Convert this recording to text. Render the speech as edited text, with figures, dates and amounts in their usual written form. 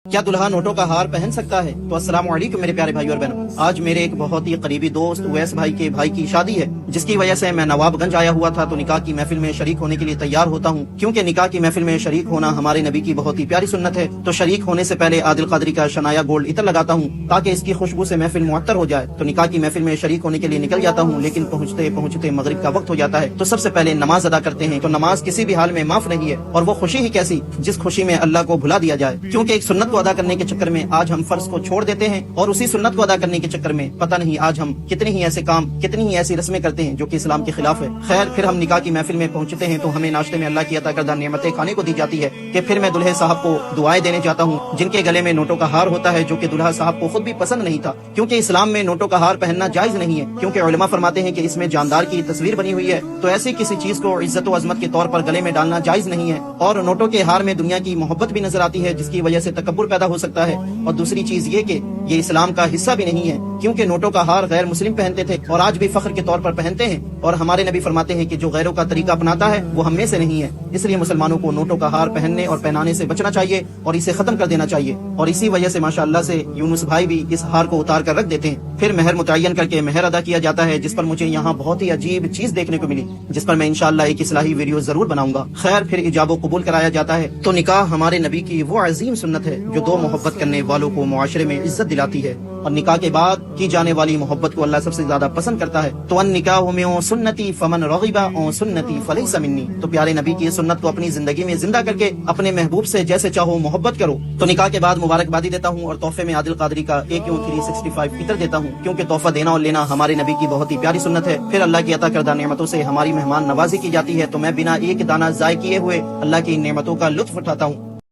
کیا دلہا نوٹوں کا ہار پہن سکتا ہے؟ تو السلام علیکم میرے پیارے بھائی اور بہنوں، آج میرے ایک بہت ہی قریبی دوست اویس بھائی کے بھائی کی شادی ہے، جس کی وجہ سے میں نواب گنج آیا ہوا تھا تو نکاح کی محفل میں شریک ہونے کے لیے تیار ہوتا ہوں، کیونکہ نکاح کی محفل میں شریک ہونا ہمارے نبی کی بہت ہی پیاری سنت ہے۔ تو شریک ہونے سے پہلے عادل قادری کا شنایا گولڈ عطر لگاتا ہوں تاکہ اس کی خوشبو سے محفل معطر ہو جائے۔ تو نکاح کی محفل میں شریک ہونے کے لیے نکل جاتا ہوں، لیکن پہنچتے پہنچتے مغرب کا وقت ہو جاتا ہے۔ تو سب سے پہلے نماز ادا کرتے ہیں۔ تو نماز کسی بھی حال میں معاف نہیں ہے، اور وہ خوشی ہی کیسی جس خوشی میں اللہ کو بھلا دیا جائے، کیونکہ ایک سنت کو ادا کرنے کے چکر میں آج ہم فرض کو چھوڑ دیتے ہیں، اور اسی سنت کو ادا کرنے کے چکر میں پتہ نہیں آج ہم کتنے ہی ایسے کام، کتنی ہی ایسی رسمیں کرتے ہیں جو کہ اسلام کے خلاف ہے۔ خیر، پھر ہم نکاح کی محفل میں پہنچتے ہیں تو ہمیں ناشتے میں اللہ کی عطا کردہ نعمتیں کھانے کو دی جاتی ہے کہ پھر میں دلہے صاحب کو دعائیں دینے جاتا ہوں، جن کے گلے میں نوٹوں کا ہار ہوتا ہے، جو کہ دلہا صاحب کو خود بھی پسند نہیں تھا، کیونکہ اسلام میں نوٹوں کا ہار پہننا جائز نہیں ہے، کیونکہ علماء فرماتے ہیں کہ اس میں جاندار کی تصویر بنی ہوئی ہے، تو ایسی کسی چیز کو عزت و عظمت کے طور پر گلے میں ڈالنا جائز نہیں ہے۔ اور نوٹوں کے ہار میں دنیا کی محبت بھی نظر آتی ہے، جس کی وجہ سے تکبر پیدا ہو سکتا ہے، اور دوسری چیز یہ کہ یہ اسلام کا حصہ بھی نہیں ہے، کیونکہ نوٹوں کا ہار غیر مسلم پہنتے تھے اور آج بھی فخر کے طور پر پہنتے ہیں، اور ہمارے نبی فرماتے ہیں کہ جو غیروں کا طریقہ اپناتا ہے وہ ہم میں سے نہیں ہے۔ اس لیے مسلمانوں کو نوٹوں کا ہار پہننے اور پہنانے سے بچنا چاہیے اور اسے ختم کر دینا چاہیے، اور اسی وجہ سے ماشاءاللہ سے یونس بھائی بھی اس ہار کو اتار کر رکھ دیتے ہیں۔ پھر مہر متعین کر کے مہر ادا کیا جاتا ہے، جس پر مجھے یہاں بہت ہی عجیب چیز دیکھنے کو ملی، جس پر میں انشاءاللہ ایک اصلاحی ویڈیو ضرور بناؤں گا۔ خیر، پھر ایجاب و قبول کرایا جاتا ہے۔ تو نکاح ہمارے نبی کی وہ عظیم سنت ہے جو دو محبت کرنے والوں کو معاشرے میں عزت دلاتی ہے، اور نکاح کے بعد کی جانے والی محبت کو اللہ سب سے زیادہ پسند کرتا ہے۔ تو النکاح من سنتی فمن رغب عن سنتی فلیس منی۔ تو پیارے نبی کی سنت کو اپنی زندگی میں زندہ کر کے اپنے محبوب سے جیسے چاہو محبت کرو۔ تو نکاح کے بعد مبارکبادی دیتا ہوں، اور تحفے میں عادل قادری کا AQ 365 عطر دیتا ہوں، کیونکہ تحفہ دینا اور لینا ہمارے نبی کی بہت ہی پیاری سنت ہے۔ پھر اللہ کی عطا کردہ نعمتوں سے ہماری مہمان نوازی کی جاتی ہے، تو میں بنا ایک دانہ ضائع کیے ہوئے اللہ کی نعمتوں کا لطف اٹھاتا ہوں۔